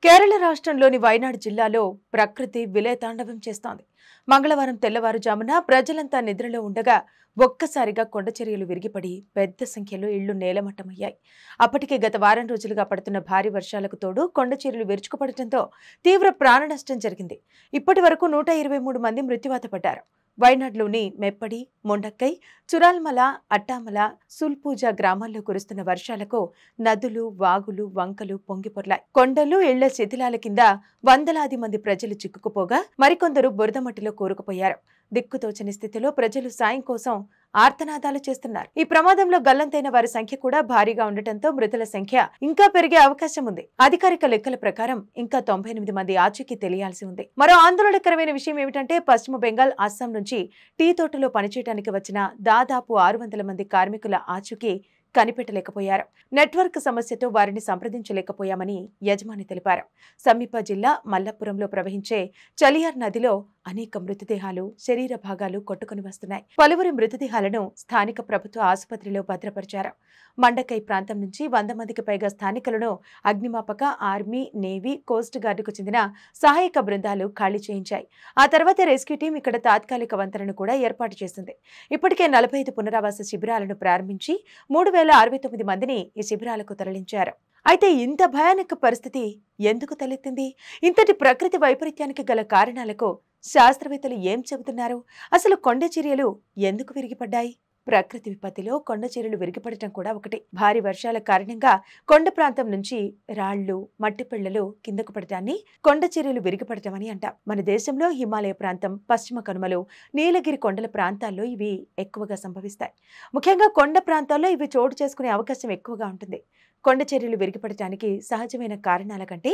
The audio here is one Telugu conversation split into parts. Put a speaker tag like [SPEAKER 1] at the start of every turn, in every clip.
[SPEAKER 1] కేరళ రాష్ట్రంలోని వైనాడ్ జిల్లాలో ప్రకృతి విలయతాండవం చేస్తోంది. మంగళవారం తెల్లవారుజామున ప్రజలంతా నిద్రలో ఉండగా ఒక్కసారిగా కొండచర్యలు విరిగిపడి పెద్ద సంఖ్యలో ఇళ్లు నేలమట్టమయ్యాయి. అప్పటికే గత వారం రోజులుగా పడుతున్న భారీ వర్షాలకు తోడు కొండచర్యలు విరుచుకుపడటంతో తీవ్ర ప్రాణనష్టం జరిగింది. ఇప్పటి వరకు 123 మంది మృత్యువాత పడ్డారు. వైనాడ్లోని మెప్పడి, మొండక్కై, చురాల్మల, అట్టామల, సుల్పూజ గ్రామాల్లో కురుస్తున్న వర్షాలకు నదులు, వాగులు, వంకలు పొంగిపొర్లాయి. కొండలు, ఇళ్ల శిథిలాల కింద వందలాది మంది ప్రజలు చిక్కుకుపోగా మరికొందరు బురదమట్టిలో కూరుకుపోయారు. దిక్కుతోచని స్థితిలో ప్రజలు సాయం కోసం ఆర్తనాదాలు చేస్తున్నారు. ఈ ప్రమాదంలో గల్లంతైన వారి సంఖ్య కూడా భారీగా ఉండటంతో మృతుల సంఖ్య ఇంకా పెరిగే అవకాశం ఉంది. అధికారిక లెక్కల ప్రకారం ఇంకా 98 మంది ఆచూకీ తెలియాల్సి ఉంది. మరో ఆందోళనకరమైన విషయం ఏమిటంటే పశ్చిమ బెంగాల్, అస్సాం నుంచి టీ తోటలో పనిచేయడానికి వచ్చిన దాదాపు 600 మంది కార్మికుల ఆచూకీ కనిపెట్టలేకపోయారు. నెట్వర్క్ సమస్యతో వారిని సంప్రదించలేకపోయామని యజమాని తెలిపారు. సమీప జిల్లా మల్లపురంలో ప్రవహించే చలియార్ నదిలో అనేక మృతదేహాలు, శరీర భాగాలు కొట్టుకుని వస్తున్నాయి. పలువురి మృతదేహాలను స్థానిక ప్రభుత్వ ఆసుపత్రిలో భద్రపరిచారు. మండకై ప్రాంతం నుంచి 100 మందికి పైగా స్థానికులను అగ్నిమాపక, ఆర్మీ, నేవీ, కోస్ట్ గార్డుకు చెందిన సహాయక బృందాలు ఖాళీ చేయించాయి. ఆ తర్వాత రెస్క్యూ టీం ఇక్కడ తాత్కాలిక వంతెనను కూడా ఏర్పాటు చేసింది. ఇప్పటికే 45 పునరావాస శిబిరాలను ప్రారంభించి 3069 మందిని ఈ శిబిరాలకు తరలించారు. అయితే ఇంత భయానక పరిస్థితి ఎందుకు తలెత్తింది? ఇంతటి ప్రకృతి వైపరీత్యానికి గల కారణాలకు శాస్త్రవేత్తలు ఏం చెబుతున్నారు? అసలు కొండచర్యలు ఎందుకు విరిగిపడ్డాయి? ప్రకృతి విపత్తిలో కొండచర్యలు విరిగిపడటం కూడా ఒకటి. భారీ వర్షాల కారణంగా కొండ ప్రాంతం నుంచి రాళ్లు, మట్టి పిళ్లలు కిందకు పడటాన్ని కొండచర్యలు విరిగిపడటం అని అంటాం. మన దేశంలో హిమాలయ ప్రాంతం, పశ్చిమ కనుమలు, నీలగిరి కొండల ప్రాంతాల్లో ఇవి ఎక్కువగా సంభవిస్తాయి. ముఖ్యంగా కొండ ప్రాంతాల్లో ఇవి చోటు చేసుకునే అవకాశం ఎక్కువగా ఉంటుంది. కొండ చర్యలు విరిగిపడటానికి సహజమైన కారణాల కంటే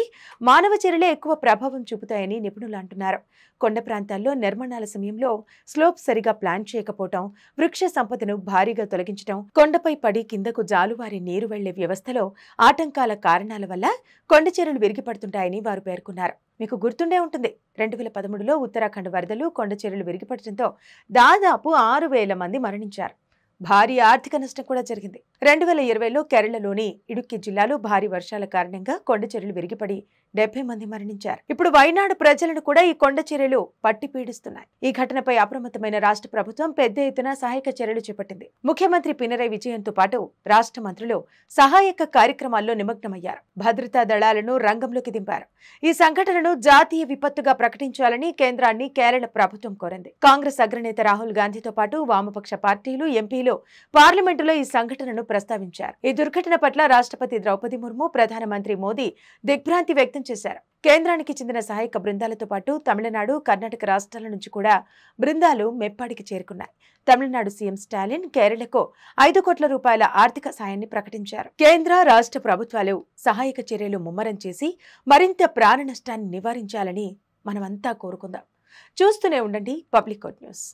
[SPEAKER 1] మానవ చర్యలే ఎక్కువ ప్రభావం చూపుతాయని నిపుణులు అంటున్నారు. కొండ ప్రాంతాల్లో నిర్మాణాల సమయంలో స్లోప్ సరిగా ప్లాన్ చేయకపోవటం, వృక్ష సంపదను భారీగా తొలగించడం, కొండపై పడి కిందకు జాలువారి నీరు వెళ్లే వ్యవస్థలో ఆటంకాల కారణాల వల్ల కొండ చర్యలు విరిగిపడుతుంటాయని వారు పేర్కొన్నారు. మీకు గుర్తుండే ఉంటుంది, 2013లో ఉత్తరాఖండ్ వరదలు కొండ చర్యలు విరిగిపడటంతో దాదాపు 6000 మంది మరణించారు. భారీ ఆర్థిక నష్టం కూడా జరిగింది. 2020లో కేరళలోని ఇడుక్కి జిల్లాలో భారీ వర్షాల కారణంగా కొండ చర్యలు విరిగిపడి 70 మంది మరణించారు. ఇప్పుడు వైనాడు ప్రజలను కూడా ఈ కొండ చర్యలు పట్టి పీడిస్తున్నాయి. ఈ ఘటనపై అప్రమత్తమైన రాష్ట్ర ప్రభుత్వం పెద్ద ఎత్తున సహాయక చర్యలు చేపట్టింది. ముఖ్యమంత్రి పినరై విజయన్తో పాటు రాష్ట్ర మంత్రులు సహాయక కార్యక్రమాల్లో నిమగ్నమయ్యారు. భద్రతా దళాలను రంగంలోకి దింపారు. ఈ సంఘటనను జాతీయ విపత్తుగా ప్రకటించాలని కేంద్రాన్ని కేరళ ప్రభుత్వం కోరింది. కాంగ్రెస్ అగ్రనేత రాహుల్ గాంధీతో పాటు వామపక్ష పార్టీలు, ఎంపీలు పార్లమెంటులో ఈ సంఘటనను ప్రస్తావించారు. ఈ దుర్ఘటన పట్ల రాష్ట్రపతి ద్రౌపది ముర్ము, ప్రధానమంత్రి మోదీ దిగ్భ్రాంతి వ్యక్తం చేశారు. కేంద్రానికి చెందిన సహాయక బృందాలతో పాటు తమిళనాడు, కర్ణాటక రాష్ట్రాల నుంచి కూడా బృందాలు మెప్పాడికి చేరుకున్నాయి. తమిళనాడు సీఎం స్టాలిన్ కేరళకు 5 కోట్ల రూపాయల ఆర్థిక సాయాన్ని ప్రకటించారు. కేంద్ర, రాష్ట్ర ప్రభుత్వాలు సహాయక చర్యలు ముమ్మరం చేసి మరింత ప్రాణ నష్టాన్ని నివారించాలని మనమంతా కోరుకుందాం. చూస్తూనే ఉండండి పబ్లిక్ కోట్ న్యూస్.